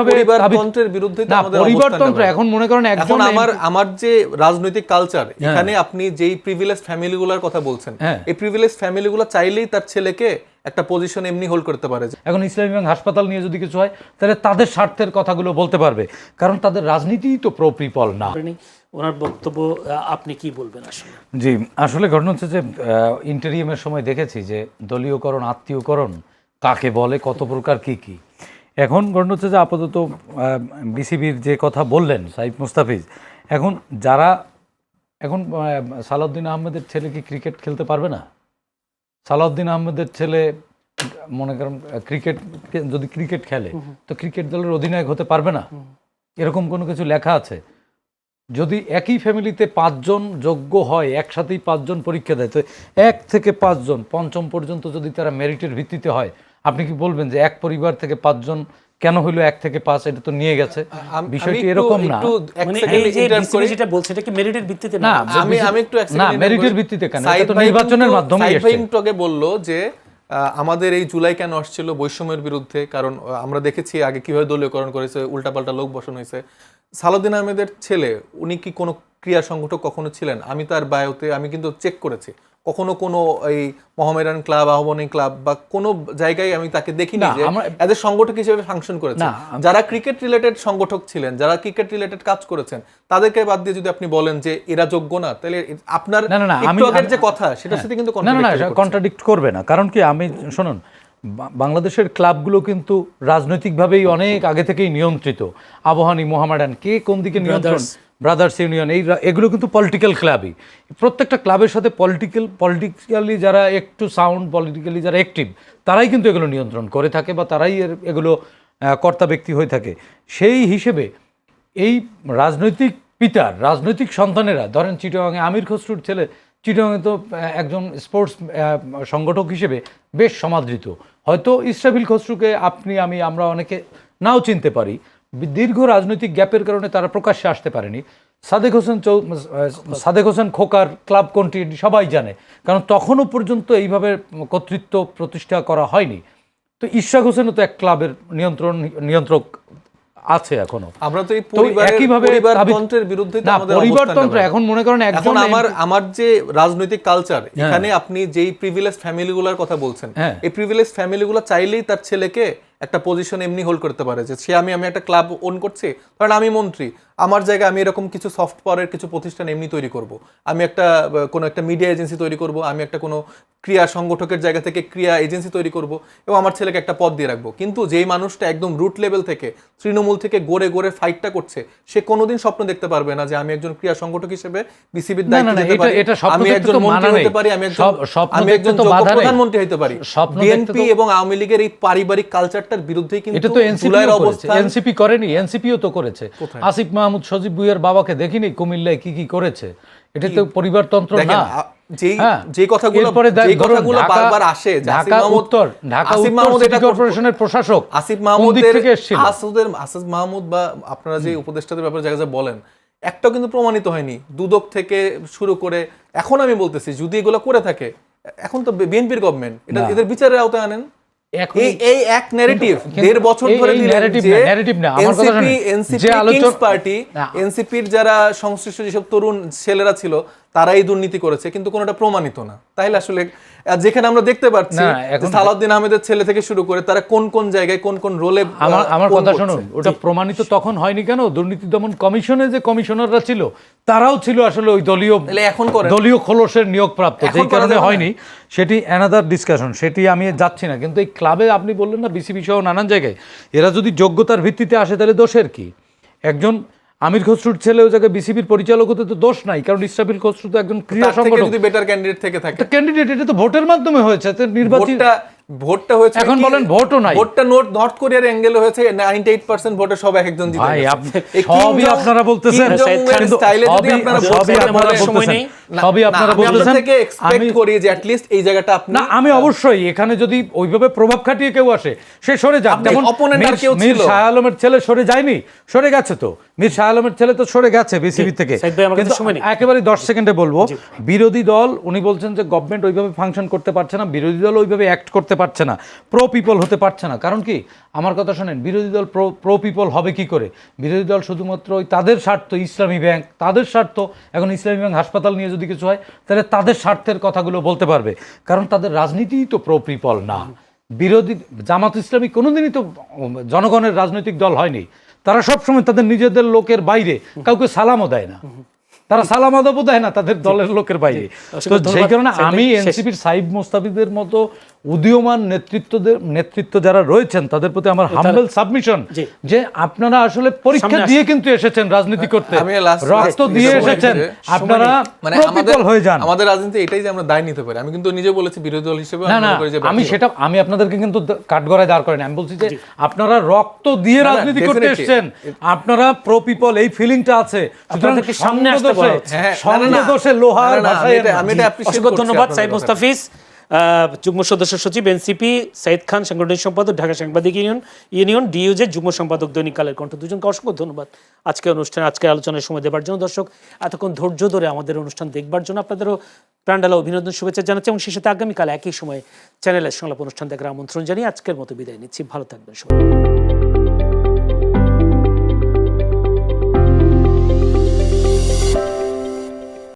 পরিবারতন্ত্রের বিরুদ্ধে তো আমাদের পরিবারতন্ত্র এখন মনে করেন একজন আমার যে রাজনৈতিক কালচার, এখানে আপনি যেই প্রিভিলেজ ফ্যামিলিগুলোর কথা বলছেন, এই প্রিভিলেজ ফ্যামিলিগুলো চাইলেই তার ছেলেকে একটা পজিশন এমনি হোল্ড করতে পারে। এখন ইসলামী ব্যাংক হাসপাতাল নিয়ে যদি কিছু হয় তাহলে তাদের স্বার্থের কথাগুলো বলতে পারবে, কারণ তাদের রাজনীতিই তো প্রো পিপল না। ওনার বক্তব্য আপনি কি বলবেন? আসলে জি, আসলে ঘটনা হচ্ছে যে ইন্টারিয়ামের সময় দেখেছি যে দলীয়করণ আত্মীয়করণ কাকে বলে, কত প্রকার কি কি। এখন ঘটনা হচ্ছে যে আপাতত বিসিবির যে কথা বললেন সাইফ মুস্তাফিজ, এখন যারা এখন সালাউদ্দিন আহমেদের ছেলে কি ক্রিকেট খেলতে পারবে না? সালাউদ্দিন আহমেদের ছেলে মনে করেন ক্রিকেট যদি ক্রিকেট খেলে তো ক্রিকেট দলের অধিনায়ক হতে পারবে না? এরকম কোনো কিছু লেখা আছে? যদি একই ফ্যামিলিতে 5 জন যোগ্য হয়, একসাথেই 5 জন পরীক্ষা দেয়, তো 1 থেকে 5 জন পঞ্চম পর্যন্ত যদি তারা মেরিটের ভিত্তিতে হয়, আপনি কি বলবেন যে এক পরিবার থেকে 5 জন কেন হইলো 1 থেকে 5? এটা তো নিয়ে গেছে, বিষয়টি এরকম না। যেটা বলছে এটা কি মেরিটের ভিত্তিতে না? আমি একটু না, মেরিটের ভিত্তিতে কেন? এটা তো নির্বাচনের মাধ্যমে এসেছে। বলল যে আমাদের এই জুলাই কেন আসছিল বৈষম্যের বিরুদ্ধে, কারণ আমরা দেখেছি আগে কিভাবে দলীয়করণ করেছে, উল্টাপাল্টা লোক বসানো হয়েছে। সালাউদ্দিন আহমেদের ছেলে উনি কি কোনো ক্রিয়া সংগঠক কখনো ছিলেন? আমি তার বায়োতে আমি কিন্তু চেক করেছি, কখনো কোনো এই মোহামেডান ক্লাব, আহ্বানী ক্লাব বা কোনো জায়গায় আমি তাকে দেখিনি যে এদের সংগঠক হিসেবে ফাংশন করেছে। যারা ক্রিকেট রিলেটেড সংগঠক ছিলেন, যারা ক্রিকেট রিলেটেড কাজ করেছেন, তাদেরকে বাদ দিয়ে যদি আপনি বলেন যে এরা যোগ্য না, তাহলে আপনার টিকটকের যে কথা সেটার সাথে কিন্তু কন্ট্রাডিক্ট করবে না। কারণ কি, আমি শুনুন, বাংলাদেশের ক্লাবগুলো কিন্তু রাজনৈতিকভাবেই অনেক আগে থেকেই নিয়ন্ত্রিত। আবাহনী, মোহামেডান, কে কোন দিকে নিয়ন্ত্রণ, ব্রাদার্স ইউনিয়ন, এগুলো কিন্তু পলিটিক্যাল ক্লাবই। প্রত্যেকটা ক্লাবের সাথে পলিটিক্যালি যারা একটু সাউন্ড, পলিটিক্যালি যারা অ্যাক্টিভ, তারাই কিন্তু এগুলো নিয়ন্ত্রণ করে থাকে বা তারাই এগুলো কর্তা ব্যক্তি হয়ে থাকে। সেই হিসেবে এই রাজনৈতিক পিতার রাজনৈতিক সন্তানেরা, ধরেন চিটাগাংয়ে আমির খসরুর ছেলে চিটাগাংয়ে তো একজন স্পোর্টস সংগঠক হিসেবে বেশ সমাদৃত। হয়তো ইসরাফিল খসরুকে আপনি আমরা অনেকে নাও চিনতে পারি, দীর্ঘ রাজনৈতিক গ্যাপের কারণে তারা প্রকাশ্যে আসতে পারেনি। সাদেক হোসেন খোকার ক্লাব কন্টিনিউটি সবাই জানে, কারণ তখনও পর্যন্ত এইভাবে কর্তৃত্ব প্রতিষ্ঠা করা হয়নি। তো ইশরাক হোসেনও তো এক ক্লাবের নিয়ন্ত্রক আছে এখনো। আমরা তো এই পরিবারতন্ত্রের বিরুদ্ধে পরিবারতন্ত্র এখন মনে করেন একজন আমার যে রাজনৈতিক কালচার, এখানে আপনি যেই প্রিভিলেজ ফ্যামিলিগুলোর কথা বলছেন, এই প্রিভিলেজ ফ্যামিলিগুলো চাইলেই তার ছেলেকে একটা পজিশন এমনি হোল্ড করতে পারে যে সে আমি একটা ক্লাব ওন করছি, কারণ আমি মন্ত্রী, আমার জায়গায় আমি এরকম কিছু সফট পাওয়ারের কিছু প্রতিষ্ঠান এমনি তৈরি করব, আমি কোনো একটা মিডিয়া এজেন্সি তৈরি করব, আমি একটা কোনো ক্রিয়া সংগঠকের জায়গা থেকে ক্রিয়া এজেন্সি তৈরি করব এবং আমার ছেলেকে একটা পদ দিয়ে রাখবো। কিন্তু যেই মানুষটা একদম রুট লেভেল থেকে, তৃণমূল থেকে গড়ে গড়ে ফাইটটা করছে, সে কোনোদিন স্বপ্ন দেখতে পারবে না যে আমি একজন ক্রিয়া সংগঠক হিসেবে বিসিবির দায়িত্ব নিতে পারি, আমি একজন মন্ত্রী হতে পারি, আমি একজন প্রধানমন্ত্রী হতে পারি। বিএনপি এবং আওয়ামী লীগের এই পারিবারিক কালচারটার বিরুদ্ধেই কিন্তু এনসিপি করেনি, এনসিপিও তো করেছে। আসিফ মাহমুদ, সজীব ভুইয়ার বাবাকে দেখিনি কুমিল্লায় কি কি করেছে? এটা তো পরিবারতন্ত্র না? যে কথাগুলো বারবার আসে, ঢাকা উত্তর সিটি কর্পোরেশনের প্রশাসক আসিফ মাহমুদ বা আপনারা যে উপদেষ্টাদের ব্যাপারে জায়গা বলেন, একটাও কিন্তু প্রমাণিত হয়নি। দুদক থেকে শুরু করে এখন আমি বলতেছি, যদি এগুলো করে থাকে, এখন তো বিএনপির গভর্নমেন্ট, এটা এদের বিচারের আওতায় আনেন। এই এক ন্যারেটিভ 1.5 বছর ধরে এনসিপির যারা সংশ্লিষ্ট যেসব তরুণ ছেলেরা ছিল তারাই দুর্নীতি করেছে, কিন্তু কোনোটা প্রমাণিত না। তাইলে আসলে যেখানে আমরা দেখতে পাচ্ছি সালাউদ্দিন আহমেদের ছেলে থেকে শুরু করে তারা কোন কোন জায়গায় কোন কোন রোলে, আমার কথা শুনুন, ওটা প্রমাণিত তখন হয়নি কেন? দুর্নীতি দমন কমিশনে যে কমিশনাররা ছিল তারাও ছিল আসলে ওই দলীয় খোলসের নিয়োগপ্রাপ্ত, যেই কারণে হয়নি। সেটি অ্যানাদার ডিসকাশন, সেটি আমি যাচ্ছি না। কিন্তু এই ক্লাবে আপনি বললেন না, বিসিবি সহ নানান জায়গায় এরা যদি যোগ্যতার ভিত্তিতে আসে তাহলে দোষের কি? একজন আমির খসরুর ছেলে ওই জায়গায় বিসিবির পরিচালক হতে তো দোষ নাই, কারণ ইসরাফিল খসরু তো একজন ক্রীড়া সংগঠক। যদি বেটার ক্যান্ডিডেট থেকে থাকে, ক্যান্ডিডেট এটা তো ভোটের মাধ্যমে হয়েছে, ভোটটা হয়েছে। এখন বলেন ভোটও নাই, ভোটটা নর্থ কোরিয়ার অ্যাঙ্গেলে হয়েছে। 98% ভোটে সব একজন জিতে ভাই, সবই আপনারা বলতেছেন, কিন্তু সবই আপনারা বলতেছেন থেকে এক্সপেক্ট করি যে অ্যাট লিস্ট এই জায়গাটা আপনি না। আমি অবশ্যই এখানে যদি ওইভাবে প্রভাব খাটিয়ে কেউ আসে সে সরে যাক, যেমন মীর শাহ আলমের ছেলে সরে যায়নি, সরে গেছে তো। মীর শাহ আলমের ছেলে তো সরে গেছে বিসিবি থেকে। কিন্তু একেবারে 10 সেকেন্ডে বলবো, বিরোধী দল উনি বলছেন যে গভর্নমেন্ট ওইভাবে ফাংশন করতে পারছে না, বিরোধী দল ওইভাবে অ্যাক্ট করতে পারছে না, প্রো পিপল হতে পারছে না। কারণ কি, আমার কথা শোনেন, বিরোধী দল প্রো পিপল হবে কি করে? বিরোধী দল শুধুমাত্র ওই তাদের স্বার্থ, ইসলামী ব্যাংক তাদের স্বার্থ, এখন ইসলামী ব্যাংক হাসপাতাল নিয়ে যদি কিছু হয় তাহলে তাদের স্বার্থের কথাগুলো বলতে পারবে, কারণ তাদের রাজনীতিই তো প্রো পিপল না। বিরোধী জামাত ইসলামী কোনোদিনই তো জনগণের রাজনৈতিক দল হয়নি। তারা সবসময় তাদের নিজেদের লোকের বাইরে কাউকে সালামও দেয় না, তারা সালাম আদবও দেয় না তাদের দলের লোকের বাইরে। তো সেই কারণে আমি এনসিপির সাইব মোস্তাফিজের মতো উদীয়মান নেতৃত্ব যারা রয়েছেন তাদের প্রতি আমার হাম্বল সাবমিশন যে আপনারা আসলে পরীক্ষা দিয়ে কিন্তু এসেছেন রাজনীতি করতে, রক্ত দিয়ে এসেছেন, আপনারা প্রতিফল হয়ে যান। আমাদের রাজনীতি এটাই যে আমরা দায় নিতে পারি। আমি কিন্তু নিজে বলেছি বিরোধী দল হিসেবে আমি আপনাদেরকে কিন্তু কাঠগড়ায় দাঁড় করেন, আমি বলছি যে আপনারা রক্ত দিয়ে রাজনীতি করতে এসেছেন, আপনারা প্রো পিপল, এই ফিলিংটা আছে। সুতরাং সামনে আসতে বলা হচ্ছে। সঙ্গদোষে লোহার ভাষায়। অসংখ্য ধন্যবাদ সাইদ মোস্তাফিজ, যুগ্ম সদস্য সচিব এনসিপি, সাইদ খান সাংগঠনিক সম্পাদক ঢাকা সাংবাদিক ইউনিয়ন ডিইউজে যুগ্ম সম্পাদক দৈনিক কালের কণ্ঠ, দুজনকে অসংখ্য ধন্যবাদ আজকে আলোচনায় সময় দেওয়ার জন্য। দর্শক, এতক্ষণ ধৈর্য ধরে আমাদের অনুষ্ঠান দেখবার জন্য আপনাদেরও প্রাণঢালা অভিনন্দন, শুভেচ্ছা জানাচ্ছি এবং সেই সাথে আগামীকাল একই সময় চ্যানেলের সংলাপ অনুষ্ঠান দেখার আমন্ত্রণ জানিয়ে আজকের মতো বিদায় নিচ্ছি। ভালো থাকবেন সবাই।